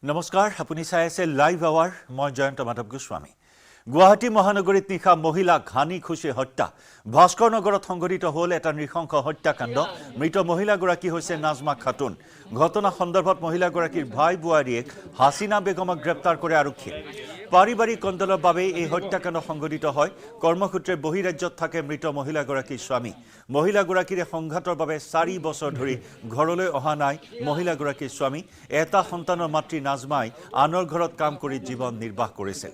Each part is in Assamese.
নমস্কাৰ আপুনি চাই আছে লাইভ আৱাৰ মই জয়ন্ত মাধৱ গোস্বামী গুৱাহাটী মহানগৰীত নিশা মহিলা ঘানি খুচি হত্যা ভাস্কৰ নগৰত সংঘটিত হ'ল এটা নৃশংস হত্যাকাণ্ড মৃত মহিলাগৰাকী হৈছে নাজমা খাতুন ঘটনা সন্দৰ্ভত মহিলাগৰাকীৰ ভাই বুৱাৰীয়েক হাসিনা বেগমক গ্ৰেপ্তাৰ কৰে আৰক্ষীয়ে পাৰিবাৰিক কন্দলৰ বাবে এই হত্যাকাণ্ড সংঘটিত হয় কৰ্মসূত্ৰে বহিৰাজ্যত থাকে মৃত মহিলাগৰাকীৰ স্বামী মহিলাগৰাকীৰ সংঘাতৰ বাবে 4 বছৰ ধৰি ঘৰলৈ অহা নাই মহিলাগৰাকীৰ স্বামী এটা সন্তানৰ মাতৃ নাজমাই আনৰ ঘৰত কাম কৰি জীৱন নিৰ্বাহ কৰিছে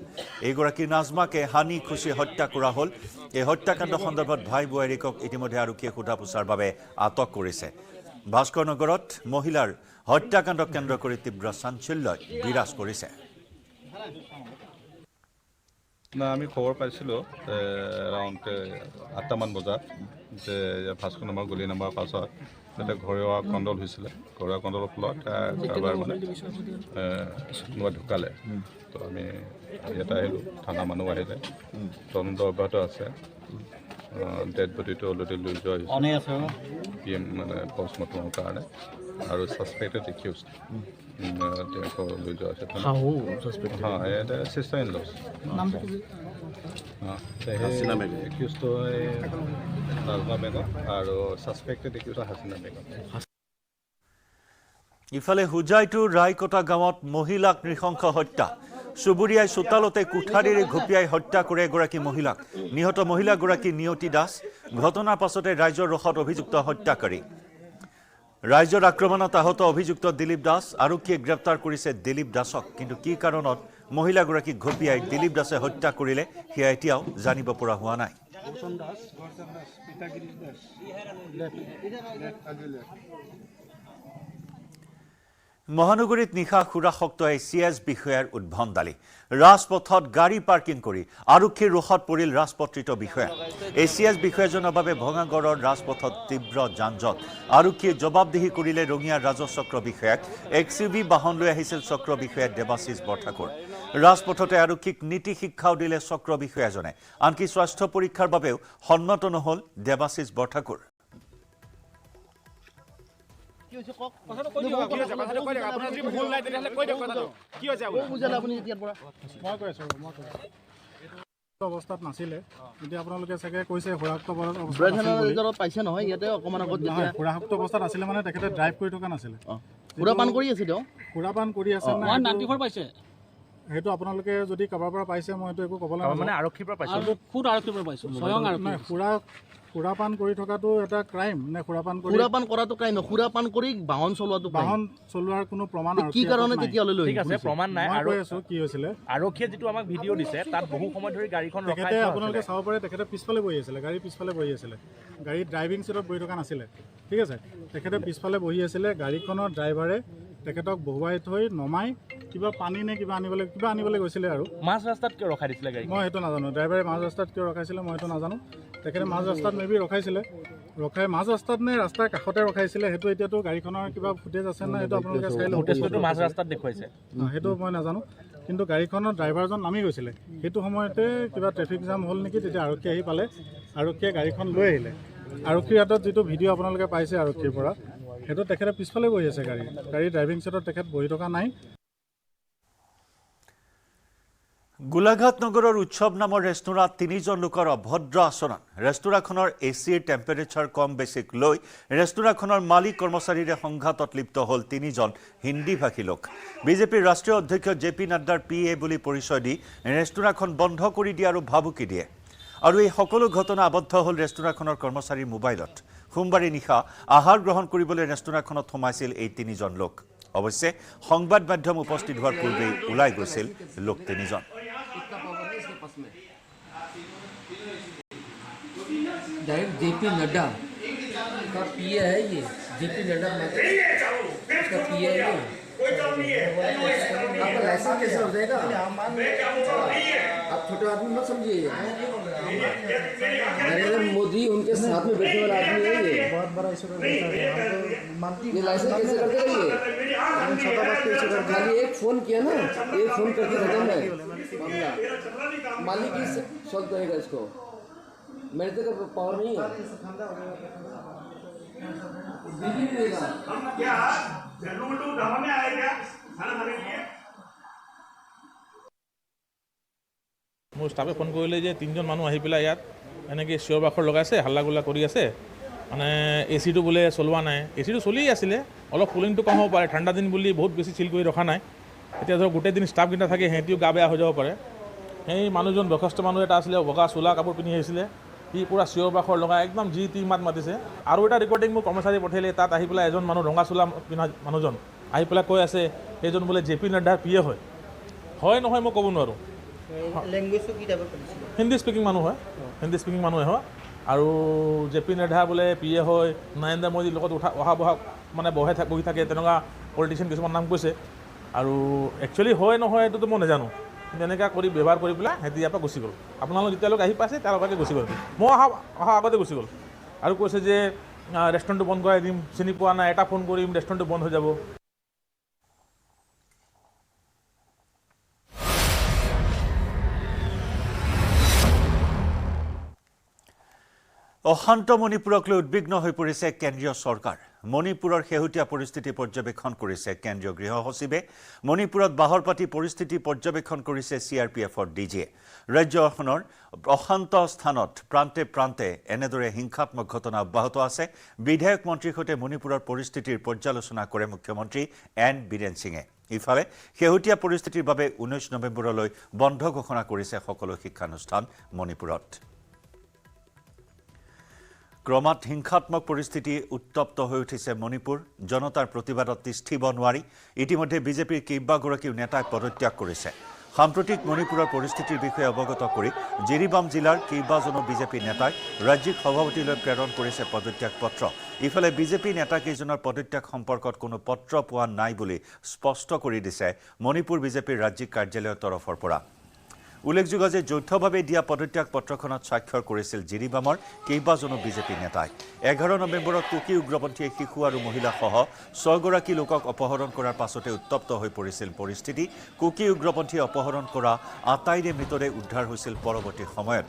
এইগৰাকী নাজমাকে হানি খুচি হত্যা কৰা হ'ল এই হত্যাকাণ্ড সন্দৰ্ভত ভাই বুৱাৰীয়েকক ইতিমধ্যে আৰক্ষীয়ে সোধা পোছাৰ বাবে আটক কৰিছে ভাস্কৰ নগৰত মহিলাৰ হত্যাকাণ্ড কেন্দ্ৰ কৰি তীব্ৰ চাঞ্চল্যই বিৰাজ কৰিছে না আমি খবৰ পাইছিলোঁ এৰাউণ্ড 8টামান বজাত যে ভাস্কৰ নম্বৰ গলি নম্বৰ 5ত এটা ঘৰুৱা কণ্ডল হৈছিলে ঘৰুৱা কণ্ডলৰ ফলত কাৰোবাৰ মানে কোনোবা ঢুকালে তো আমি ইয়াতে আহিলোঁ থানা মানুহ আহিলে তদন্ত অব্যাহত আছে ডেড বডিটো অলৰেডি লৈ যোৱা হৈছে PM মানে পষ্টমৰ্টমৰ কাৰণে আৰু ছাছপেক্টেড একিউজড তেওঁক লৈ যোৱা আছে এটা চিষ্টাৰ ইন লছ একিউজটো নাজমা বেগম আৰু ছাছপেক্টেড একিউজ হাসিনা বেগম ইফালে হুজাইটো ৰায়কটা গাঁৱত মহিলাক নৃশংস হত্যা সুবুৰীয়াই চোতালতে কুঠাৰীৰে ঘপিয়াই হত্যা কৰে এগৰাকী মহিলাক নিহত মহিলাগৰাকী নিয়তি দাস ঘটনাৰ পাছতে ৰাইজৰ ৰখত অভিযুক্ত হত্যাকাৰী ৰাইজৰ আক্ৰমণত আহত অভিযুক্ত দিলীপ দাস আৰক্ষীয়ে গ্ৰেপ্তাৰ কৰিছে দিলীপ দাসক কিন্তু কি কাৰণত মহিলাগৰাকীক ঘপিয়াই দিলীপ দাসে হত্যা কৰিলে সেয়া এতিয়াও জানিব পৰা হোৱা নাই মহানগৰীত নিশা সুৰাসক্ত CS বিষয়াৰ উদ্ভণ্ডালি ৰাজপথত গাড়ী পাৰ্কিং কৰি আৰক্ষীৰ ৰোষত পৰিল ৰাজপত্ৰিত বিষয়া CS বিষয়াজনৰ বাবে ভঙাগড়ৰ ৰাজপথত তীব্ৰ যানজঁট আৰক্ষীয়ে জবাবদিহি কৰিলে ৰঙিয়া ৰাজচক্ৰ বিষয়াক XUV বাহন লৈ আহিছিল চক্ৰ বিষয়া দেৱাশিষ বৰঠাকুৰ ৰাজপথতে আৰক্ষীক নীতি শিক্ষাও দিলে চক্ৰ বিষয়াজনে আনকি স্বাস্থ্য পৰীক্ষাৰ বাবেও সন্মত নহল দেৱাশিষ বৰঠাকুৰ অৱস্থাত নাছিলে এতিয়া আপোনালোকে চাগে কৈছে সুৰাক্ত অৱস্থাত পাইছে নহয় ইয়াতে অকমান আগত সুৰাক্ত অৱস্থাত আছিলে মানে তেখেতে ড্ৰাইভ কৰি থকা নাছিলে সুৰাপান কৰি আছে তেওঁ সুৰাপান কৰি আছে না 94 পাইছে হেতু আপোনালোকে যদি কাবাৰ পৰা পাইছে মই তো একো কবলা মানে আৰক্ষীৰ পৰা পাইছো খুদ আৰক্ষীৰ পৰা পাইছো স্বয়ং আৰক্ষী সুৰাপান কৰি থকাটো এটা ক্ৰাইম নে সুৰাপান কৰাটো ক্ৰাইম ন সুৰাপান কৰি বাহন চলোৱাৰ কোনো প্ৰমাণ কি কাৰণে তেতিয়া লৈ ঠিক আছে প্ৰমাণ নাই আৰু কৈছো কি হৈছিল আৰক্ষীয়ে যেটো আমাক ভিডিও দিছে তাত বহু সময় ধৰি গাড়ীখন ৰখাই আছে আপোনালোকে চাব পাৰে তেখেতে পিছফালে বহি আছিল গাড়ী পিছফালে বহি আছিল গাড়ী ড্ৰাইভিং সিটত বহি থকা নাছিল ঠিক আছে তেখেতে পিছফালে বহি আছিল গাড়ীখনৰ ড্ৰাইভাৰে তেখেতক বহুৱাই থৈ নমাই কিবা পানী নে কিবা আনিবলৈ গৈছিল আৰু মাছ ৰাস্তাত কিয় ৰখাই দিছিল গাড়ী মই হেতু নাজানো ড্ৰাইভাৰে মাছ ৰাস্তাত কিয় ৰখাইছিল মই হেতু নাজানো তেখেতে মাছ ৰাস্তাত মেবি ৰখাইছিল ৰখাই মাছ ৰাস্তাত নে ৰাস্তাৰ কাষতে ৰখাইছিল হেতু এতিয়াতো গাড়ীখনৰ কিবা ফুটেজ আছে না হেতু আপোনালোকে চাই লওক ফুটেজটো মাছ ৰাস্তাত দেখুৱাইছে হেতু মই নাজানো কিন্তু গাড়ীখনৰ ড্ৰাইভাৰজন নামি গৈছিল হেতু সময়তে কিবা ট্ৰাফিক জাম হ'ল নেকি তেতিয়া আৰক্ষী আহি পালে আৰক্ষীয়ে গাড়ীখন লৈ আহিলে আৰক্ষীৰ হাতত যেটো ভিডিও আপোনালোকে পাইছে আৰক্ষীৰ পৰা হেতু তেখেতে পিছফালে বহি আছে গাড়ী ড্ৰাইভিং সিটত তেখেত বহি থকা নাই গোলাঘাট নগৰৰ উৎসৱ নামৰ ৰেষ্টুৰাঁত 3জন লোকৰ অভদ্ৰ আচৰণ ৰেষ্টুৰাঁখনৰ এচিৰ টেম্পাৰেচাৰ কম বেছিক লৈ ৰেষ্টুৰাঁখনৰ মালিক কৰ্মচাৰীৰে সংঘাতত লিপ্ত হ'ল 3জন হিন্দীভাষী লোক বিজেপিৰ ৰাষ্ট্ৰীয় অধ্যক্ষ JP নাড্ডাৰ PA বুলি পৰিচয় দি ৰেষ্টুৰাঁখন বন্ধ কৰি দিয়ে আৰু ভাবুকি দিয়ে আৰু এই সকলো ঘটনা আবদ্ধ হ'ল ৰেষ্টুৰাঁখনৰ কৰ্মচাৰীৰ মোবাইলত সোমবাৰে নিশা আহাৰ গ্ৰহণ কৰিবলৈ ৰেষ্টুৰাঁখনত সোমাইছিল এই 3জন লোক অৱশ্যে সংবাদ মাধ্যম উপস্থিত হোৱাৰ পূৰ্বে ওলাই গৈছিল লোক 3জন डायरेक्ट JP नड्डा का PA है ये JP नड्डा इसका PA है ये आपका लाइसेंस कैसे हो जाएगा आप छोटे आदमी मत समझिए नरेंद्र मोदी उनके साथ में बैठने वाला आदमी है ये बहुत बड़ा इशू ये लाइसेंस कैसे करते हैं ये छोटा बात कैसे करते खाली एक फ़ोन किया ना एक फ़ोन करके खत्म है मामला मालिक ही सॉल्व करेगा इसको मेरे तक पावर नहीं है क्या में आएगा खाना खाने के लिए মোৰ ষ্টাফে ফোন কৰিলে যে 3জন মানুহ আহি পেলাই ইয়াত এনেকৈ চিঞৰ বাখৰ লগাইছে, হাল্লা গোল্লা কৰি আছে, মানে এচিটো বোলে চলোৱা নাই। এচিটো চলি আছিলে, অলপ কুলিংটো কম হ'ব পাৰে, ঠাণ্ডা দিন বুলি বহুত বেছি চিল কৰি ৰখা নাই। এতিয়া ধৰক গোটেই দিন ষ্টাফকেইটা থাকে, সিহঁতিও গা বেয়া হৈ যাব পাৰে। সেই মানুহজন বয়সস্থ মানুহ এটা আছিলে, বগা চোলা কাপোৰ পিন্ধি আহিছিলে, সি পূৰা চিঞৰ বাখৰ লগাই একদম যি টি মাত মাতিছে। আৰু এটা ৰেকৰ্ডিং মোৰ কৰ্মচাৰী পঠাইলে, তাত আহি পেলাই এজন মানুহ ৰঙা চোলা পিন্ধা মানুহজন আহি পেলাই কৈ আছে সেইজন বোলে জে পি নাড্ডাৰ পিয়ে হয় নহয় মই ক'ব নোৱাৰোঁ। লেংগুৱেজটো কি টাইপৰ কৰিছিলে? হিন্দী স্পিকিং মানুহ হয়, হিন্দী স্পিকিং মানুহে হয়। আৰু জে পি নাড্ডা বোলে পিয়ে হয়, নৰেন্দ্ৰ মোদীৰ লগত মানে বহি থাকে, তেনেকুৱা পলিটিচিয়ান কিছুমান নাম কৈছে। আৰু একচুৱেলি হয় নহয় এইটোতো মই নাজানো, কিন্তু এনেকুৱা কৰি ব্যৱহাৰ কৰি পেলাই সিহঁতি ইয়াৰ পৰা গুচি গ'ল। আপোনালোক যেতিয়ালৈকে আহি পাইছে তাৰ লগতে গুচি গ'ল, মই অহা আগতে গুচি গ'ল। আৰু কৈছে যে ৰেষ্টুৰেণ্টটো বন্ধ কৰাই দিম, চিনি পোৱা নাই, এটা ফোন কৰিম, ৰেষ্টুৰেণ্টটো বন্ধ হৈ যাব। অশান্ত মণিপুৰক লৈ উদ্বিগ্ন হৈ পৰিছে কেন্দ্ৰীয় চৰকাৰ। মণিপুৰৰ শেহতীয়া পৰিস্থিতি পৰ্যবেক্ষণ কৰিছে কেন্দ্ৰীয় গৃহ সচিবে। মণিপুৰত বাহৰ পাতি পৰিস্থিতি পৰ্যবেক্ষণ কৰিছে CRPFৰ DGয়ে। ৰাজ্যখনৰ অশান্ত স্থানত প্ৰান্তে প্ৰান্তে এনেদৰে হিংসাত্মক ঘটনা অব্যাহত আছে। বিধায়ক মন্ত্ৰীৰ সৈতে মণিপুৰৰ পৰিস্থিতিৰ পৰ্যালোচনা কৰে মুখ্যমন্ত্ৰী এন বীৰেন সিঙে। ইফালে শেহতীয়া পৰিস্থিতিৰ বাবে 19 নৱেম্বৰলৈ বন্ধ ঘোষণা কৰিছে সকলো শিক্ষানুষ্ঠান মণিপুৰত। ক্ৰমাৎ হিংসাত্মক পৰিস্থিতি উত্তপ্ত হৈ উঠিছে মণিপুৰ। জনতাৰ প্ৰতিবাদত তিষ্ঠিব নোৱাৰি ইতিমধ্যে বিজেপিৰ কেইবাগৰাকীও নেতাই পদত্যাগ কৰিছে। সাম্প্ৰতিক মণিপুৰৰ পৰিস্থিতিৰ বিষয়ে অৱগত কৰি জিৰিবাম জিলাৰ কেইবাজনো বিজেপি নেতাই ৰাজ্যিক সভাপতিলৈ প্ৰেৰণ কৰিছে পদত্যাগ পত্ৰ। ইফালে বিজেপি নেতাকেইজনৰ পদত্যাগ সম্পৰ্কত কোনো পত্ৰ পোৱা নাই বুলি স্পষ্ট কৰি দিছে মণিপুৰ বিজেপিৰ ৰাজ্যিক কাৰ্যালয়ৰ তৰফৰ পৰা। উল্লেখযোগ্য যে যৌথভাৱে দিয়া পদত্যাগ পত্ৰখনত স্বাক্ষৰ কৰিছিল জিৰিবামৰ কেইবাজনো বিজেপি নেতাই। 11 নৱেম্বৰত কুকি উগ্ৰপন্থীয়ে শিশু আৰু মহিলাসহ 6 গৰাকী লোকক অপহৰণ কৰাৰ পাছতে উত্তপ্ত হৈ পৰিছিল পৰিস্থিতি। কুকি উগ্ৰপন্থীয়ে অপহৰণ কৰা আটাইৰে মৃতদেহ উদ্ধাৰ হৈছিল পৰৱৰ্তী সময়ত।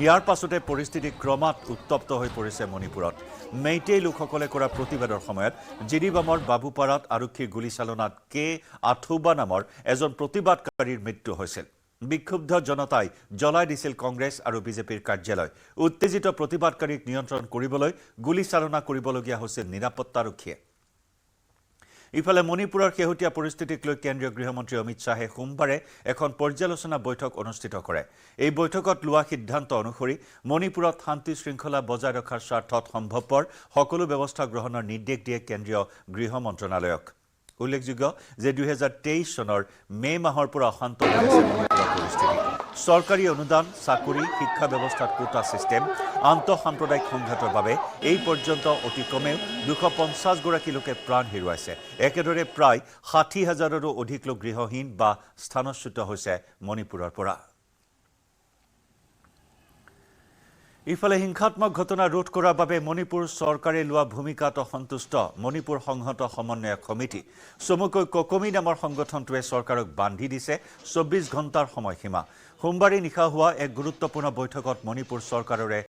ইয়াৰ পাছতে পৰিস্থিতি ক্ৰমাৎ উত্তপ্ত হৈ পৰিছে মণিপুৰত। মেইটেই লোকসকলে কৰা প্ৰতিবাদৰ সময়ত জিৰিবামৰ বাবুপাৰাত আৰক্ষীৰ গুলীচালনাত কে আথুবা নামৰ এজন প্ৰতিবাদকাৰীৰ মৃত্যু হৈছিল। বিক্ষুব্ধ জনতাই জ্বলাই দিছিল কংগ্ৰেছ আৰু বিজেপিৰ কাৰ্যালয়। উত্তেজিত প্ৰতিবাদকাৰীক নিয়ন্ত্ৰণ কৰিবলৈ গুলীচালনা কৰিবলগীয়া হৈছিল নিৰাপত্তাৰক্ষীয়ে। ইফালে মণিপুৰৰ শেহতীয়া পৰিস্থিতিক লৈ কেন্দ্ৰীয় গৃহমন্ত্ৰী অমিত শ্বাহে সোমবাৰে এখন পৰ্যালোচনা বৈঠক অনুষ্ঠিত কৰে। এই বৈঠকত লোৱা সিদ্ধান্ত অনুসৰি মণিপুৰত শান্তি শৃংখলা বজাই ৰখাৰ স্বাৰ্থত সম্ভৱপৰ সকলো ব্যৱস্থা গ্ৰহণৰ নিৰ্দেশ দিয়ে কেন্দ্ৰীয় গৃহ মন্ত্ৰণালয়ক। উল্লেখযোগ্য যে 2023 চনৰ মে মাহৰ পৰা অশান্ত হৈ আছে মণিপুৰৰ পৰিস্থিতি। চৰকাৰী অনুদান, চাকৰি, শিক্ষা ব্যৱস্থাত কোটা ছিষ্টেম, আন্তঃসাম্প্ৰদায়িক সংঘাতৰ বাবে এই পৰ্যন্ত অতি কমেও 250 গৰাকী লোকে প্ৰাণ হেৰুৱাইছে। একেদৰে প্ৰায় 60,000ৰো অধিক লোক গৃহহীন বা স্থানচ্যুত হৈছে মণিপুৰৰ পৰা। ইফালে হিংসাত্মক ঘটনা ৰোধ কৰাৰ বাবে মণিপুৰ চৰকাৰে লোৱা ভূমিকাত অসন্তুষ্ট মণিপুৰ সংহত সমন্বয়ক সমিতি। চমুকৈ ককমি নামৰ সংগঠনটোৱে চৰকাৰক বান্ধি দিছে 24 ঘণ্টাৰ সময়সীমা। সোমবাৰে নিশা হোৱা এক গুৰুত্বপূৰ্ণ বৈঠকত মণিপুৰ চৰকাৰৰে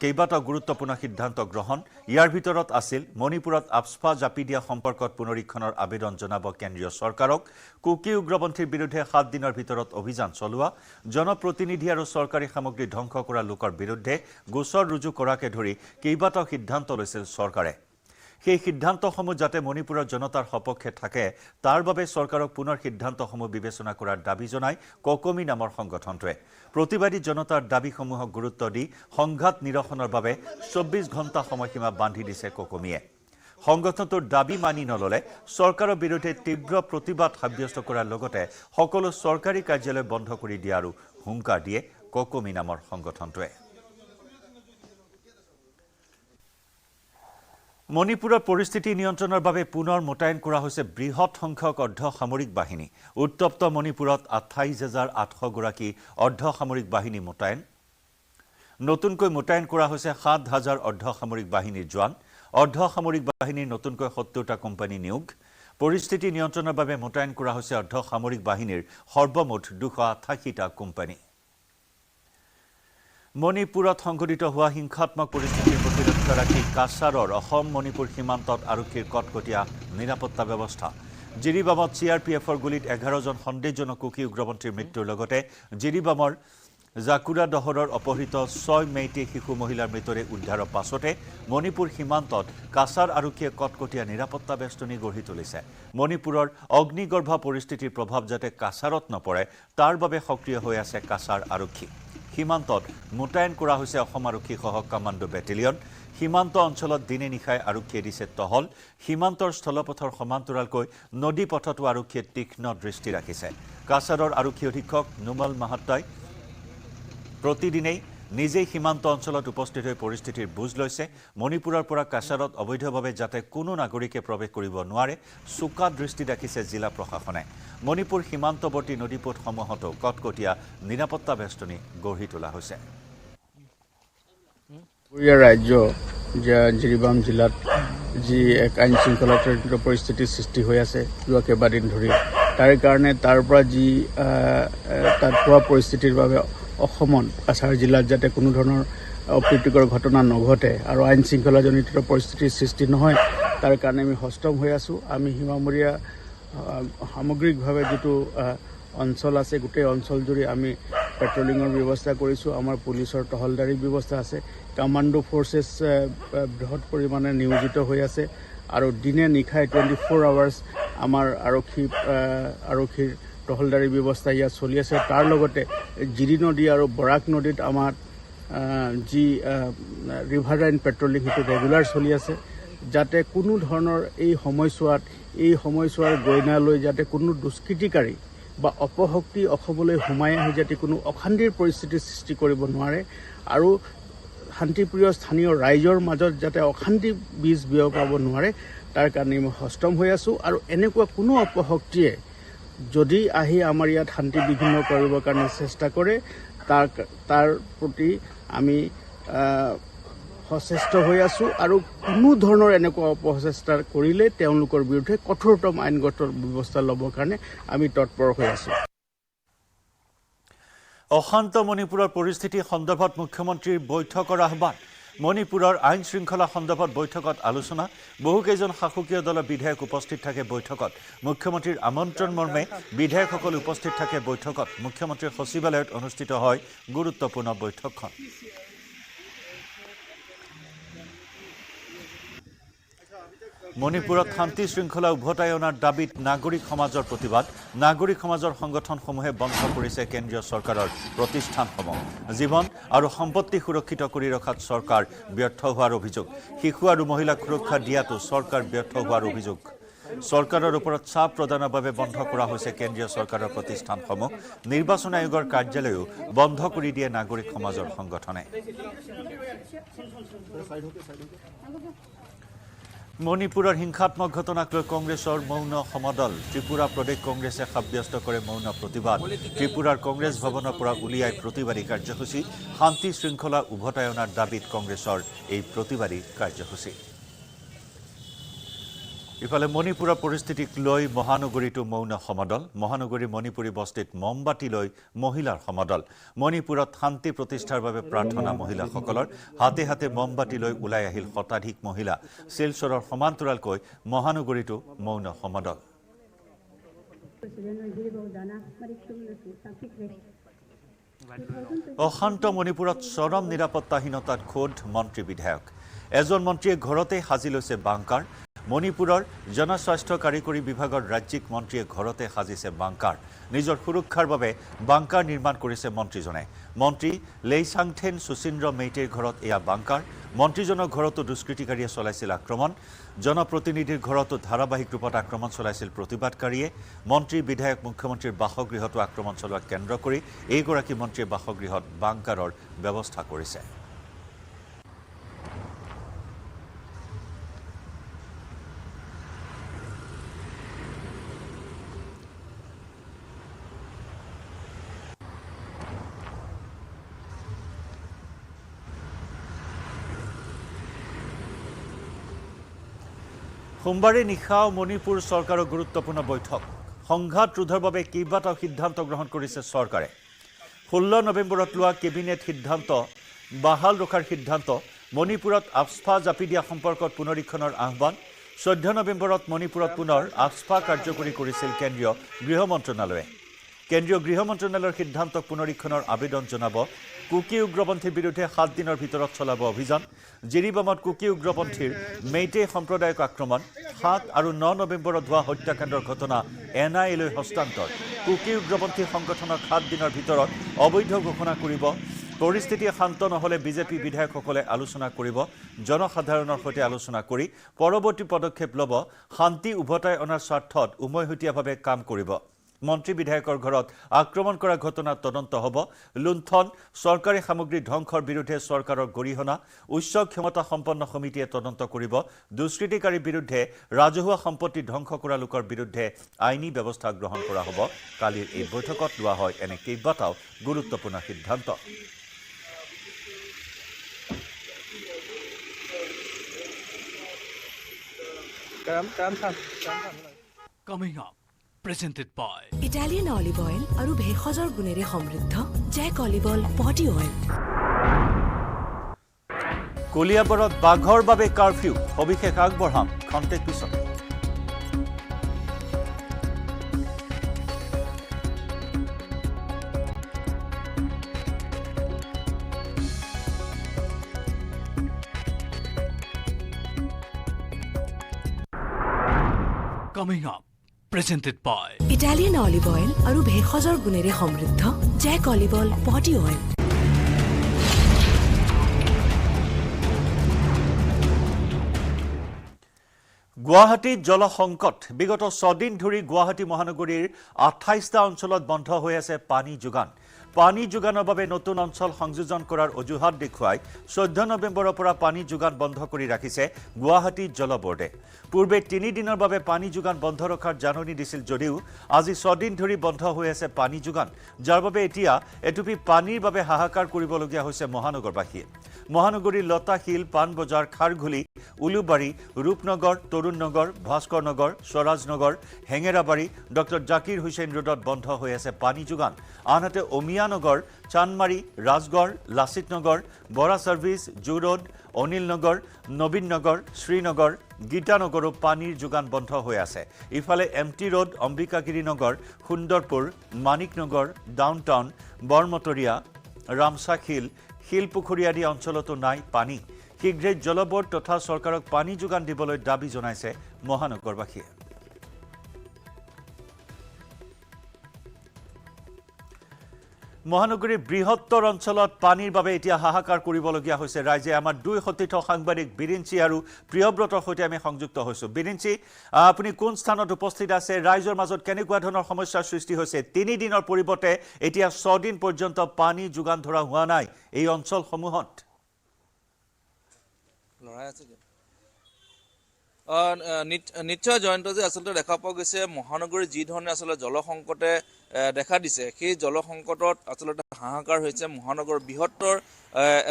কেইবাটাও গুৰুত্বপূৰ্ণ সিদ্ধান্ত গ্ৰহণ। ইয়াৰ ভিতৰত আছিল মণিপুৰত আফস্পা জাপি দিয়া সম্পৰ্কত পুনৰীক্ষণৰ আবেদন জনাব কেন্দ্ৰীয় চৰকাৰক, কুকি উগ্ৰপন্থীৰ বিৰুদ্ধে 7 দিনৰ ভিতৰত অভিযান চলোৱা, জনপ্ৰতিনিধি আৰু চৰকাৰী সামগ্ৰী ধ্বংস কৰা লোকৰ বিৰুদ্ধে গোচৰ ৰুজু কৰাকে ধৰি কেইবাটাও সিদ্ধান্ত লৈছিল চৰকাৰে। সেই সিদ্ধান্তসমূহ যাতে মণিপুৰৰ জনতাৰ সপক্ষে থাকে তাৰ বাবে চৰকাৰক পুনৰ সিদ্ধান্তসমূহ বিবেচনা কৰাৰ দাবী জনায় ককমি নামৰ সংগঠনটোৱে। প্ৰতিবাদী জনতাৰ দাবীসমূহক গুৰুত্ব দি সংঘাত নিৰসনৰ বাবে 24 ঘণ্টা সময়সীমা বান্ধি দিছে ককমিয়ে। সংগঠনটোৰ দাবী মানি নললে চৰকাৰৰ বিৰুদ্ধে তীব্ৰ প্ৰতিবাদ সাব্যস্ত কৰাৰ লগতে সকলো চৰকাৰী কাৰ্যালয় বন্ধ কৰি দিয়াৰো হুংকাৰ দিয়ে ককমি নামৰ সংগঠনটোৱে। মণিপুৰৰ পৰিস্থিতি নিয়ন্ত্ৰণৰ বাবে পুনৰ মোতায়েন কৰা হৈছে বৃহৎ সংখ্যক অৰ্ধসামৰিক বাহিনী। উত্তপ্ত মণিপুৰত 28,800 গৰাকী অৰ্ধসামৰিক বাহিনী মোতায়েন। নতুনকৈ মোতায়েন কৰা হৈছে 7,000 অৰ্ধসামৰিক বাহিনীৰ জোৱান। অৰ্ধসামৰিক বাহিনীৰ নতুনকৈ 70টা কোম্পানী নিয়োগ। পৰিস্থিতি নিয়ন্ত্ৰণৰ বাবে মোতায়েন কৰা হৈছে অৰ্ধসামৰিক বাহিনীৰ সৰ্বমুঠ 288টা কোম্পানী। মণিপুৰত সংঘটিত হোৱা হিংসাত্মক পৰিস্থিতিৰ প্ৰতি লক্ষ্য ৰাখি কাছাৰৰ অসম মণিপুৰ সীমান্তত আৰক্ষীৰ কটকটীয়া নিৰাপত্তা ব্যৱস্থা। জিৰিবামত CRPFৰ গুলীত 11জন সন্দেহজনক কুকি উগ্ৰপন্থীৰ মৃত্যুৰ লগতে জিৰিবামৰ জাকুৰা দহৰৰ অপহৃত 6 মেইটেই শিশু মহিলাৰ মৃতদেহ উদ্ধাৰৰ পাছতে মণিপুৰ সীমান্তত কাছাৰ আৰক্ষীয়ে কটকটীয়া নিৰাপত্তা বেষ্টনী গঢ়ি তুলিছে। মণিপুৰৰ অগ্নিগৰ্ভ পৰিস্থিতিৰ প্ৰভাৱ যাতে কাছাৰত নপৰে তাৰ বাবে সক্ৰিয় হৈ আছে কাছাৰ আৰক্ষী। সীমান্তত মোতায়েন কৰা হৈছে অসম আৰক্ষী সহ কমাণ্ডো বেটেলিয়ন। সীমান্ত অঞ্চলত দিনে নিশাই আৰক্ষীয়ে দিছে টহল। সীমান্তৰ স্থলপথৰ সমান্তৰালকৈ নদী পথতো আৰক্ষীয়ে তীক্ষ্ণ দৃষ্টি ৰাখিছে। কাছাৰৰ আৰক্ষী অধীক্ষক নুমল মাহাত্তাই প্ৰতিদিনেই নিজেই সীমান্ত অঞ্চলত উপস্থিত হৈ পৰিস্থিতিৰ বুজ লৈছে। মণিপুৰৰ পৰা কাছাৰত অবৈধভাৱে যাতে কোনো নাগৰিকে প্ৰৱেশ কৰিব নোৱাৰে চোকা দৃষ্টি ৰাখিছে জিলা প্ৰশাসনে। মণিপুৰ সীমান্তৱৰ্তী নদীপথসমূহতো কটকটীয়া নিৰাপত্তা বেষ্টনী গঢ়ি তোলা হৈছে। ৰাজ্য জিৰিবাম জিলাত যি এক আইন শৃংখলাজনিত পৰিস্থিতিৰ সৃষ্টি হৈ আছে যোৱা কেইবাদিন ধৰি, তাৰ কাৰণে তাৰ পৰা যি তাত হোৱা পৰিস্থিতিৰ বাবে অসমত কাছাৰ জিলাত যাতে কোনো ধৰণৰ অপ্ৰীতিকৰ ঘটনা নঘটে আৰু আইন শৃংখলাজনিত পৰিস্থিতিৰ সৃষ্টি নহয় তাৰ কাৰণে আমি সষ্টম হৈ আছোঁ। আমি সীমামূৰীয়া সামগ্ৰিকভাৱে যিটো অঞ্চল আছে গোটেই অঞ্চলজুৰি আমি পেট্ৰলিঙৰ ব্যৱস্থা কৰিছোঁ। আমাৰ পুলিচৰ টহলদাৰীৰ ব্যৱস্থা আছে। কমাণ্ডো ফ'ৰ্চেছ বৃহৎ পৰিমাণে নিয়োজিত হৈ আছে আৰু দিনে নিশাই 24 আৱাৰ্ছ আমাৰ আৰক্ষীৰ টহলদাৰী ব্যৱস্থা ইয়াত চলি আছে। তাৰ লগতে জিৰি নদী আৰু বৰাক নদীত আমাৰ যি ৰিভাৰ লাইন পেট্ৰলিং সেইটো ৰেগুলাৰ চলি আছে, যাতে কোনো ধৰণৰ এই সময়ছোৱাৰ গইনালৈ যাতে কোনো দুষ্কৃতিকাৰী বা অপশক্তি অসমলৈ সোমাই আহি যাতে কোনো অশান্তিৰ পৰিস্থিতিৰ সৃষ্টি কৰিব নোৱাৰে আৰু শান্তিপ্ৰিয় স্থানীয় ৰাইজৰ মাজত যাতে অশান্তি বীজ বিয়পাব নোৱাৰে তাৰ কাৰণে মই সষ্টম হৈ আছোঁ। আৰু এনেকুৱা কোনো অপশক্তিয়ে যদি আহি আমাৰ ইয়াত শান্তি বিঘ্ন কৰিবৰ কাৰণে চেষ্টা কৰে তাৰ প্ৰতি আমি সচেষ্ট হৈ আছোঁ আৰু কোনো ধৰণৰ এনেকুৱা অপচেষ্টা কৰিলে তেওঁলোকৰ বিৰুদ্ধে কঠোৰতম আইনগত ব্যৱস্থা ল'বৰ কাৰণে আমি তৎপৰ হৈ আছোঁ। অশান্ত মণিপুৰৰ পৰিস্থিতি সন্দৰ্ভত মুখ্যমন্ত্ৰীৰ বৈঠকৰ আহ্বান। মণিপুৰৰ আইন শৃংখলা সন্দৰ্ভত বৈঠকত আলোচনা। বহুকেইজন শাসকীয় দলৰ বিধায়ক উপস্থিত থাকে বৈঠকত। মুখ্যমন্ত্ৰীৰ আমন্ত্ৰণ মৰ্মে বিধায়কসকল উপস্থিত থাকে বৈঠকত। মুখ্যমন্ত্ৰীৰ সচিবালয়ত অনুষ্ঠিত হয় গুৰুত্বপূৰ্ণ বৈঠকখন। মণিপুৰত শান্তি শৃংখলা উভতাই অনাৰ দাবীত নাগৰিক সমাজৰ প্ৰতিবাদ। নাগৰিক সমাজৰ সংগঠনসমূহে বন্ধ কৰিছে কেন্দ্ৰীয় চৰকাৰৰ প্ৰতিষ্ঠানসমূহ। জীৱন আৰু সম্পত্তি সুৰক্ষিত কৰি ৰখাত চৰকাৰ ব্যৰ্থ হোৱাৰ অভিযোগ। শিশু আৰু মহিলাক সুৰক্ষা দিয়াটো চৰকাৰ ব্যৰ্থ হোৱাৰ অভিযোগ। চৰকাৰৰ ওপৰত চাপ প্ৰদানৰ বাবে বন্ধ কৰা হৈছে কেন্দ্ৰীয় চৰকাৰৰ প্ৰতিষ্ঠানসমূহ। নিৰ্বাচন আয়োগৰ কাৰ্যালয়ো বন্ধ কৰি দিয়ে নাগৰিক সমাজৰ সংগঠনে। মণিপুৰৰ হিংসাত্মক ঘটনাক লৈ কংগ্ৰেছৰ মৌন সমদল। ত্ৰিপুৰা প্ৰদেশ কংগ্ৰেছে সাব্যস্ত কৰে মৌন প্ৰতিবাদ। ত্ৰিপুৰাৰ কংগ্ৰেছ ভৱনৰ পৰা উলিয়াই প্ৰতিবাদী কাৰ্যসূচী। শান্তি শৃংখলা উভতাই অনাৰ দাবীত কংগ্ৰেছৰ এই প্ৰতিবাদী কাৰ্যসূচী। ইফালে মণিপুৰৰ পৰিস্থিতিক লৈ মহানগৰীতো মৌন সমদল। মহানগৰী মণিপুৰী বস্তিত মমবাতি লৈ মহিলাৰ সমদল। মণিপুৰত শান্তি প্ৰতিষ্ঠাৰ বাবে প্ৰাৰ্থনা মহিলাসকলৰ। হাতে হাতে মমবাতি লৈ ওলাই আহিল শতাধিক মহিলা। শিলচৰৰ সমান্তৰালকৈ মহানগৰীতো মৌন সমদল। অশান্ত মণিপুৰত চৰম নিৰাপত্তাহীনতাত খোদ মন্ত্ৰী বিধায়ক। এজন মন্ত্ৰীয়ে ঘৰতে সাজি লৈছে বাংকাৰ। মণিপুৰৰ জনস্বাস্থ্য কাৰিকৰী বিভাগৰ ৰাজ্যিক মন্ত্ৰীয়ে ঘৰতে সাজিছে বাংকাৰ। নিজৰ সুৰক্ষাৰ বাবে বাংকাৰ নিৰ্মাণ কৰিছে মন্ত্ৰীজনে। মন্ত্ৰী লেইচাংথেন সুচিন্দ্ৰ মেইটেৰ ঘৰত এয়া বাংকাৰ। মন্ত্ৰীজনৰ ঘৰতো দুষ্কৃতিকাৰীয়ে চলাইছিল আক্ৰমণ। জনপ্ৰতিনিধিৰ ঘৰতো ধাৰাবাহিক ৰূপত আক্ৰমণ চলাইছিল প্ৰতিবাদকাৰীয়ে। মন্ত্ৰী বিধায়ক মুখ্যমন্ত্ৰীৰ বাসগৃহতো আক্ৰমণ চলোৱাক কেন্দ্ৰ কৰি এইগৰাকী মন্ত্ৰীয়ে বাসগৃহত বাংকাৰৰ ব্যৱস্থা কৰিছে। সোমবাৰে নিশাও মণিপুৰ চৰকাৰৰ গুৰুত্বপূৰ্ণ বৈঠক। সংঘাত ৰোধৰ বাবে কেইবাটাও সিদ্ধান্ত গ্ৰহণ কৰিছে চৰকাৰে। 16 নৱেম্বৰত লোৱা কেবিনেট সিদ্ধান্ত বাহাল ৰখাৰ সিদ্ধান্ত। মণিপুৰত আফস্পা জাপি দিয়া সম্পৰ্কত পুনৰীক্ষণৰ আহ্বান। 14 নৱেম্বৰত মণিপুৰত পুনৰ আফস্পা কাৰ্যকৰী কৰিছিল কেন্দ্ৰীয় গৃহ মন্ত্ৰণালয়ে। কেন্দ্ৰীয় গৃহ মন্ত্ৰণালয়ৰ সিদ্ধান্তক পুনৰীক্ষণৰ আবেদন জনাব কুকি উগ্ৰপন্থীৰ বিৰুদ্ধে 7 দিনৰ ভিতৰত চলাব অভিযান জিৰিবামত কুকি উগ্ৰপন্থীৰ মেইটে সম্প্ৰদায়ক আক্ৰমণ 7 আৰু 9 নৱেম্বৰত হোৱা হত্যাকাণ্ডৰ ঘটনা NIA-লৈ হস্তান্তৰ কুকি উগ্ৰপন্থী সংগঠনক 7 দিনৰ ভিতৰত অবৈধ ঘোষণা কৰিব পৰিস্থিতি শান্ত নহলে বিজেপি বিধায়কসকলে আলোচনা কৰিব জনসাধাৰণৰ সৈতে আলোচনা কৰি পৰৱৰ্তী পদক্ষেপ ল'ব শান্তি উভতাই অনাৰ স্বাৰ্থত উমৈহতীয়াভাৱে কাম কৰিব মন্ত্ৰী বিধায়কৰ ঘৰত আক্ৰমণ কৰা ঘটনা তদন্ত হ'ব লুণ্ঠন চৰকাৰী সামগ্ৰী ধ্বংসৰ বিৰুদ্ধে চৰকাৰৰ গৰিহণা উচ্চ ক্ষমতা সম্পন্ন সমিতিয়ে তদন্ত কৰিব দুষ্কৃতিকাৰীৰ বিৰুদ্ধে ৰাজহুৱা সম্পত্তি ধ্বংস কৰা লোকৰ বিৰুদ্ধে আইনী ব্যৱস্থা গ্ৰহণ কৰা হ'ব কালিৰ এই বৈঠকত লোৱা হয় এনে কেইবাটাও গুৰুত্বপূৰ্ণ সিদ্ধান্ত Coming up, presented by Italian olive oil আৰু ভেষজৰ গুণেৰে সমৃদ্ধ জেক অলিভ অইল বডি অইল কলিয়াবৰত বাঘৰ বাবে কাৰফিউ সবিশেষ আগবঢ়াম খন্তেক পিছত Coming up, presented by Italian olive oil আৰু ভেষজৰ গুণেৰে সমৃদ্ধ জেক অলিভ অইল বডি অইল গুৱাহাটীত জলসংকট বিগত 6 দিন ধৰি গুৱাহাটী মহানগৰীৰ 28টা অঞ্চলত বন্ধ হৈ আছে পানী যোগান পানী যোগানৰ বাবে নতুন অঞ্চল সংযোজন কৰাৰ অজুহাত দেখুৱাই 14 নৱেম্বৰৰ পৰা পানী যোগান বন্ধ কৰি ৰাখিছে গুৱাহাটী জল বৰ্ডে পূৰ্বে 3 দিনৰ বাবে পানী যোগান বন্ধ ৰখাৰ জাননী দিছিল যদিও আজি 6 দিন ধৰি বন্ধ হৈ আছে পানী যোগান যাৰ বাবে এতিয়া এটুপি পানীৰ বাবে হাহাকাৰ কৰিবলগীয়া হৈছে মহানগৰবাসীয়ে মহানগৰীৰ লতাশিল পানবজাৰ খাৰঘুলি উলুবাৰী ৰূপনগৰ তৰুণনগৰ ভাস্কৰনগৰ স্বৰাজনগৰ হেঙেৰাবাৰী ডক্টৰ জাকিৰ হুছেইন ৰোডত বন্ধ হৈ আছে পানী যোগান আনহাতে Amiyanagar Chandmari Rajgarh Lachitnagar Bora service zoo road Anilnagar Nabinnagar Srinagar গীতানগৰো পানীৰ যোগান বন্ধ হৈ আছে ইফালে এমটি ৰোড অম্বিকাগিৰি নগৰ সুন্দৰপুৰ মানিকনগৰ ডাউনটাউন বৰমতৰীয়া ৰামসাখিল শিলপুখুৰী আদি অঞ্চলতো নাই পানী শীঘ্ৰে জলবৰ্ড তথা চৰকাৰক পানী যোগান দিবলৈ দাবী জনাইছে মহানগৰবাসীয়ে মহানগৰীৰ বৃহত্তৰ অঞ্চলত পানীৰ বাবে এতিয়া হাহাকাৰ কৰিবলগীয়া হৈছে ৰাইজে আমাৰ দুই সতীৰ্থ সাংবাদিক বিৰিঞ্চি আৰু প্ৰিয়ব্ৰতৰ সৈতে আমি সংযুক্ত হৈছো বিৰিঞ্চি আপুনি কোন স্থানত উপস্থিত আছে ৰাইজৰ মাজত কেনেকুৱা ধৰণৰ সমস্যাৰ সৃষ্টি হৈছে 3 দিনৰ পৰিৱৰ্তে এতিয়া 6 দিন পৰ্যন্ত পানী যোগান ধৰা হোৱা নাই এই অঞ্চলসমূহত নিশ্চয় জয়ন্ত যে আচলতে দেখা পোৱা গৈছে মহানগৰীৰ যি ধৰণে আচলতে জলসংকটে দেখা দিছে সেই জলসংকটত আচলতে হাহাকাৰ হৈছে মহানগৰ বৃহত্তৰ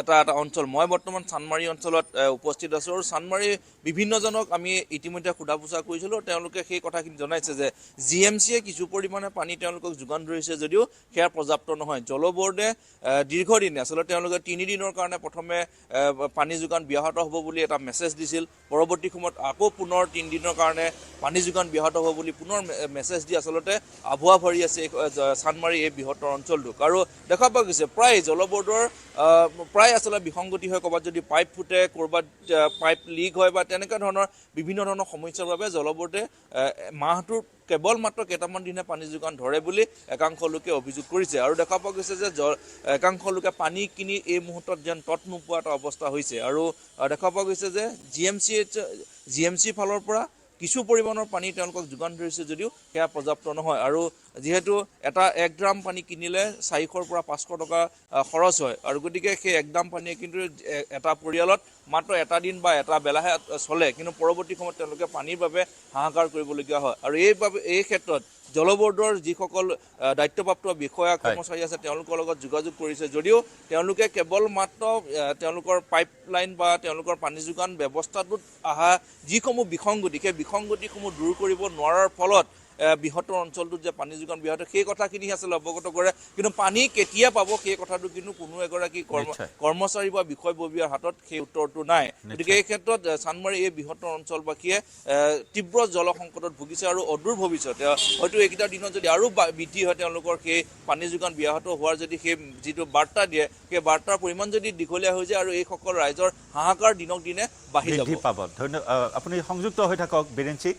এটা অঞ্চল মই বৰ্তমান চানমাৰী অঞ্চলত উপস্থিত আছো আৰু চানমাৰী বিভিন্নজনক আমি ইতিমধ্যে সোধা পোছা কৰিছিলোঁ তেওঁলোকে সেই কথাখিনি জনাইছে যে জিএমচিয়ে কিছু পৰিমাণে পানী তেওঁলোকক যোগান ধৰিছে যদিও সেয়া পৰ্যাপ্ত নহয় জল বৰ্ডে দীৰ্ঘদিনে আচলতে তেওঁলোকে 3 দিনৰ কাৰণে প্ৰথমে পানী যোগান ব্যাহত হ'ব বুলি এটা মেছেজ দিছিল পৰৱৰ্তী সময়ত আকৌ পুনৰ 3 দিনৰ কাৰণে পানী যোগান ব্যাহত হ'ব বুলি পুনৰ মেছেজ দি আচলতে আভুৱা ভৰি আছে চানমাৰী এই বৃহত্তৰ অঞ্চলটোক আৰু দেখা পোৱা গৈছে প্ৰায় জল বৰ্ডৰ প্ৰায় আচলতে বিসংগতি হয় ক'ৰবাত যদি পাইপ ফুটে ক'ৰবাত পাইপ লিক হয় বা তেনেকুৱা ধৰণৰ বিভিন্ন ধৰণৰ সমস্যাৰ বাবে জল বৰ্ডে মাহটোৰ কেৱল মাত্ৰ কেইটামান দিনে পানী যোগান ধৰে বুলি একাংশ লোকে অভিযোগ কৰিছে আৰু দেখা পোৱা গৈছে যে একাংশ লোকে পানী কিনি এই মুহূৰ্তত যেন তত নোপোৱা এটা অৱস্থা হৈছে আৰু দেখা পোৱা গৈছে যে জিএমচি ফালৰ পৰা কিছু পৰিমাণৰ পানী তেওঁলোকক যোগান ধৰিছে যদিও সেয়া পৰ্যাপ্ত নহয় আৰু যেহেতু এটা 1 গ্ৰাম পানী কিনিলে 400ৰ পৰা 500 টকা খৰচ হয় আৰু গতিকে সেই 1 গ্ৰাম পানীয়ে কিন্তু এটা পৰিয়ালত মাত্ৰ এটা দিন বা এটা বেলাহে চলে কিন্তু পৰৱৰ্তী সময়ত তেওঁলোকে পানীৰ বাবে হাহাকাৰ কৰিবলগীয়া হয় আৰু এই ক্ষেত্ৰত জল বৰ্ডৰ যিসকল দায়িত্বপ্ৰাপ্ত বিষয়া কৰ্মচাৰী আছে তেওঁলোকৰ লগত যোগাযোগ কৰিছে যদিও তেওঁলোকে কেৱল মাত্ৰ তেওঁলোকৰ পাইপলাইন বা তেওঁলোকৰ পানী যোগান ব্যৱস্থাটোত অহা যিসমূহ বিসংগতি সেই বিসংগতিসমূহ দূৰ কৰিব নোৱাৰাৰ ফলত বৃহত্তৰ অঞ্চলটোত যে পানী যোগান ব্যাহত সেই কথাখিনি আচলতে অৱগত কৰে কিন্তু পানী কেতিয়া পাব সেই কথাটো কিন্তু কোনো এগৰাকী কৰ্মচাৰী বা বিষয়ববীয়াৰ হাতত সেই উত্তৰটো নাই গতিকে এই ক্ষেত্ৰত চানমাৰী এই বৃহত্তৰ অঞ্চলবাসীয়ে তীব্ৰ জলসংকটত ভুগিছে আৰু অদূৰ ভৱিষ্যতে হয়তো এইকেইটা দিনত যদি আৰু বৃদ্ধি হয় তেওঁলোকৰ সেই পানী যোগান ব্যাহত হোৱাৰ যদি সেই যিটো বাৰ্তা দিয়ে সেই বাৰ্তাৰ পৰিমাণ যদি দীঘলীয়া হৈ যায় আৰু এইসকল ৰাইজৰ হাহাকাৰ দিনক দিনে বাঢ়ি পাব আপুনি সংযুক্ত হৈ থাকক বীৰেঞ্চি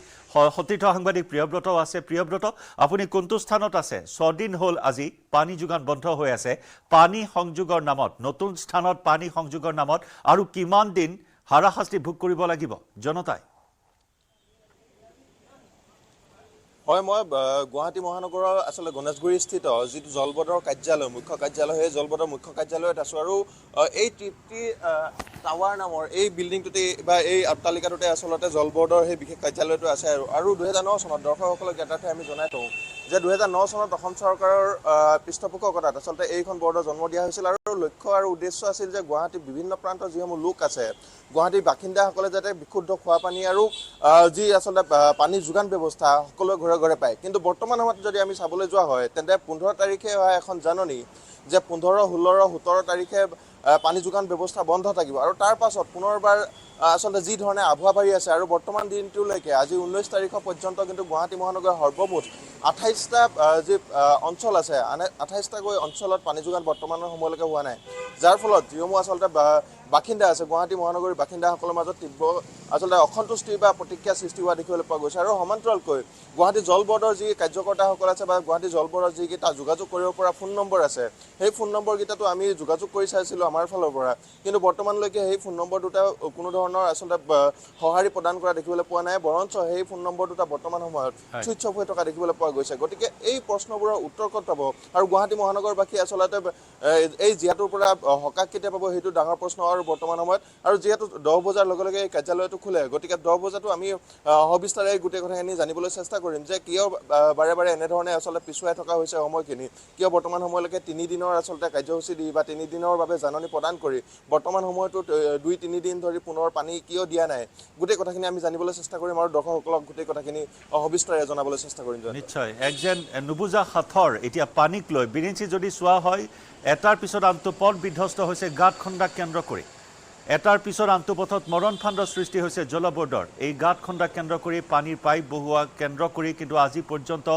সতীৰ্থ সাংবাদিক প্ৰিয়ব্ৰত আছে প্ৰিয়ব্ৰত আপুনি কোনটো স্থানত আছে 6 দিন হ'ল আজি পানী যোগান বন্ধ হৈ আছে পানী সংযোগৰ নামত নতুন স্থানত পানী সংযোগৰ নামত আৰু কিমান দিন হাৰাশাস্তি ভোগ কৰিব লাগিব জনতাই হয় মই গুৱাহাটী মহানগৰৰ আসলে গণেশগুৰি স্থিত যিটো জলবৰ্ডৰ কাৰ্যালয় মুখ্য কাৰ্যালয় সেই জলবৰ্ডৰ মুখ্য কাৰ্যালয়ত আছো আৰু এই তৃপ্তি টাৱাৰ নামৰ এই বিল্ডিংটোতে বা এই অট্টালিকাটোতে আসলতে জলবৰ্ডৰ সেই বিশেষ কাৰ্যালয়টো আছে আৰু 2009 চনত দৰ্শকসকলক এটাতে আমি জনাই থওঁ যে 2009 চনত অসম চৰকাৰৰ পৃষ্ঠপোষকতাত আসলতে এইখন বৰ্ডৰ জন্ম দিয়া হৈছিল আৰু লক্ষ্য আৰু উদ্দেশ্য আছিল যে গুৱাহাটীৰ বিভিন্ন প্ৰান্তৰ যিসমূহ লোক আছে গুৱাহাটীৰ বাসিন্দাসকলে যাতে বিশুদ্ধ খোৱা পানী আৰু যি আসলতে পানী যোগান ব্যৱস্থা সকলোৱে ঘৰে ঘৰে পায় কিন্তু বৰ্তমান সময়ত যদি আমি চাবলৈ যোৱা হয় তেন্তে 15 তাৰিখে হোৱা এখন জাননী যে 15, 16, 17 তাৰিখে পানী যোগান ব্যৱস্থা বন্ধ থাকিব আৰু তাৰ পাছত পুনৰবাৰ আসলতে যি ধৰণে আভুৱা বাঢ়ি আছে আৰু বৰ্তমান দিনটোলৈকে আজি 19 তাৰিখ পৰ্যন্ত কিন্তু গুৱাহাটী মহানগৰৰ সৰ্বমুঠ 28টা যি অঞ্চল আছে 28টাকৈ অঞ্চলত পানী যোগান বৰ্তমানৰ সময়লৈকে হোৱা নাই যাৰ ফলত যিসমূহ আসলতে বাসিন্দা আছে গুৱাহাটী মহানগৰীৰ বাসিন্দাসকলৰ মাজত তীব্ৰ আসলতে অসন্তুষ্টি বা প্ৰতিক্ৰিয়া সৃষ্টি হোৱা দেখিবলৈ পোৱা গৈছে আৰু সমান্তৰালকৈ গুৱাহাটী জল বৰ্ডৰ যি কাৰ্যকৰ্তাসকল আছে বা গুৱাহাটী জল বৰ্ডৰ যিকেইটা যোগাযোগ কৰিব পৰা ফোন নম্বৰ আছে সেই ফোন নম্বৰকেইটাতো আমি যোগাযোগ কৰি চাইছিলোঁ আমাৰ ফালৰ পৰা কিন্তু বৰ্তমানলৈকে সেই ফোন নম্বৰ দুটা কোনো ধৰণৰ আসলতে সঁহাৰি প্ৰদান কৰা দেখিবলৈ পোৱা নাই বৰঞ্চ সেই ফোন নম্বৰ দুটা বৰ্তমান সময়ত সুইচ অফ হৈ থকা দেখিবলৈ পোৱা গৈছে গতিকে এই প্ৰশ্নবোৰৰ উত্তৰ ক'ত পাব আৰু গুৱাহাটী মহানগৰবাসী আসলতে এই জিয়াটোৰ পৰা হকাক কেতিয়া পাব সেইটো ডাঙৰ প্ৰশ্ন আৰু বৰ্তমান সময়ত আৰু যিহেতু 10 বজাৰ লগে লগে এই কাৰ্যালয়টো খোলে গতিকে 10 বজাতো আমি সবিস্তাৰে গোটেই কথাখিনি জানিবলৈ চেষ্টা কৰিম যে কিয় বাৰে বাৰে এনেধৰণে আসলতে পিছুৱাই থকা হৈছে সময়খিনি কিয় বৰ্তমান সময়লৈকে 3 দিনৰ আসলতে কাৰ্যসূচী দি বা 3 দিনৰ বাবে জাননী প্ৰদান কৰি বৰ্তমান সময়তো 2-3 দিন ধৰি পুনৰ পানী কিয় দিয়া নাই গোটেই কথাখিনি আমি জানিবলৈ চেষ্টা কৰিম আৰু দৰ্শকসকলক গোটেই কথাখিনি সবিস্তাৰে জনাবলৈ চেষ্টা কৰিম নিশ্চয় একজন নুবুজা সাথৰ এতিয়া পানীক লৈ বিৰিঞ্চি যদি চোৱা হয় এটাৰ পিছত আনটো পথ বিধ্বস্ত হৈছে গাঁত খন্দা কেন্দ্ৰ কৰি এটাৰ পিছত আনটো পথত মৰণ ফাণ্ডৰ সৃষ্টি হৈছে জলবৰ্ডৰ এই গাঁত খন্দা কেন্দ্ৰ কৰি পানীৰ পাইপ বহুৱা কেন্দ্ৰ কৰি কিন্তু আজি পৰ্যন্ত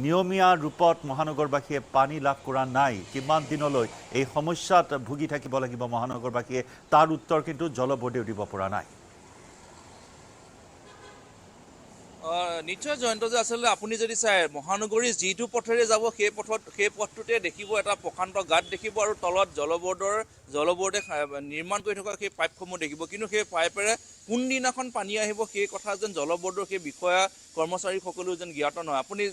নিয়মীয়া ৰূপত মহানগৰবাসীয়ে পানী লাভ কৰা নাই কিমান দিনলৈ এই সমস্যাত ভুগি থাকিব লাগিব মহানগৰবাসীয়ে তাৰ উত্তৰ কিন্তু জলবৰ্ডেও দিব পৰা নাই নিশ্চয় জয়ন্ত যে আচলতে আপুনি যদি চাই মহানগৰী যিটো পথেৰে যাব সেই পথটোতে দেখিব এটা প্ৰশান্ত গাঁত দেখিব আৰু তলত জলবৰ্ডে নিৰ্মাণ কৰি থকা সেই পাইপসমূহ দেখিব কিন্তু সেই পাইপেৰে কোনদিনাখন পানী আহিব সেই কথা যেন জলবৰ্ডৰ সেই বিষয়া কৰ্মচাৰীসকলেও যেন জ্ঞাত নহয় আপুনি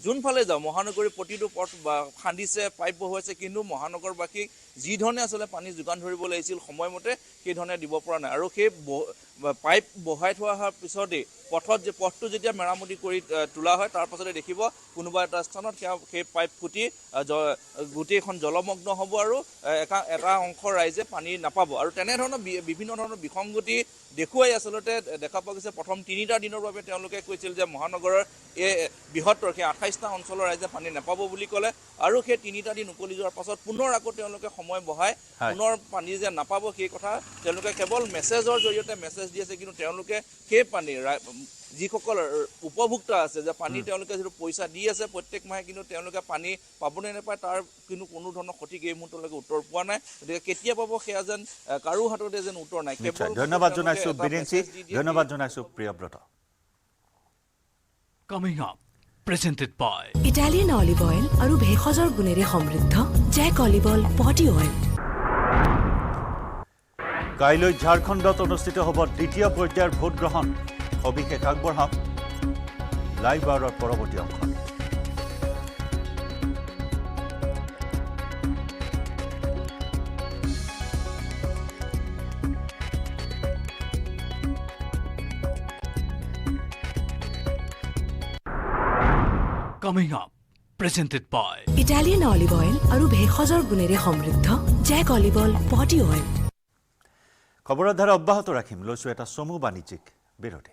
যোনফালে যাওঁ মহানগৰীৰ প্ৰতিটো পথ খান্দিছে পাইপ বহুৱাইছে কিন্তু মহানগৰবাসীক যি ধৰণে আচলতে পানী যোগান ধৰিব লাগিছিল সময়মতে সেই ধৰণে দিব পৰা নাই আৰু সেই পাইপ বহাই থোৱা হোৱাৰ পিছতেই পথটো যেতিয়া মেৰামতি কৰি তোলা হয় তাৰ পাছতে দেখিব কোনোবা এটা স্থানত সেই পাইপ ফুটি গোটেইখন জলমগ্ন হ'ব আৰু এটা অংশ ৰাইজে পানী নাপাব আৰু তেনেধৰণৰ বিভিন্ন ধৰণৰ বিসংগতি দেখুৱাই আচলতে দেখা পোৱা গৈছে প্ৰথম 3টা দিনৰ বাবে তেওঁলোকে কৈছিল যে মহানগৰৰ এই বৃহত্তৰ সেই 28টা অঞ্চলৰ ৰাইজে পানী নাপাব বুলি ক'লে আৰু সেই 3টা দিন উকলি যোৱাৰ পাছত পুনৰ আকৌ তেওঁলোকে সময় বঢ়াই পুনৰ পানী যে নাপাব সেই কথা তেওঁলোকে কেৱল মেছেজৰ জৰিয়তে মেছেজ দি আছে কিন্তু তেওঁলোকে সেই পানী যিসকল উপভোক্তা আছে যে পানী তেওঁলোকে যিটো পইচা দি আছে প্ৰত্যেক মাহে কিন্তু তেওঁলোকে পানী পাবনে নাপায় তাৰ কিন্তু কোনো ধৰণৰ সঠিক এই মুহূৰ্তলৈকে উত্তৰ পোৱা নাই গতিকে কেতিয়া পাব সেয়া যেন কাৰো হাততে যেন উত্তৰ নাই ধন্যবাদ জনাইছোঁ বিৰিঞ্চি ধন্যবাদ জনাইছোঁ Priyabrata Coming up, presented by Italian olive oil আৰু ভেষজৰ গুণেৰে সমৃদ্ধ জেক অলিভ অইল বডি অইল কাইলৈ ঝাৰখণ্ডত অনুষ্ঠিত হ'ব দ্বিতীয় পৰ্যায়ৰ ভোট গ্ৰহণ সবিশেষ আগবঢ়াম লাইভ আৱাৰৰ পৰৱৰ্তী অংশত Coming up, presented by Italian olive oil আৰু ভেষজৰ গুণেৰে সমৃদ্ধ জেক অলিভ অইল বডি অইল খবৰৰ ধাৰা অব্যাহত ৰাখিম লৈছোঁ এটা চমু বাণিজ্যিক বিৰতি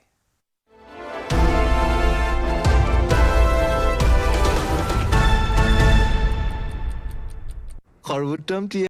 সৰ্বোত্তম টি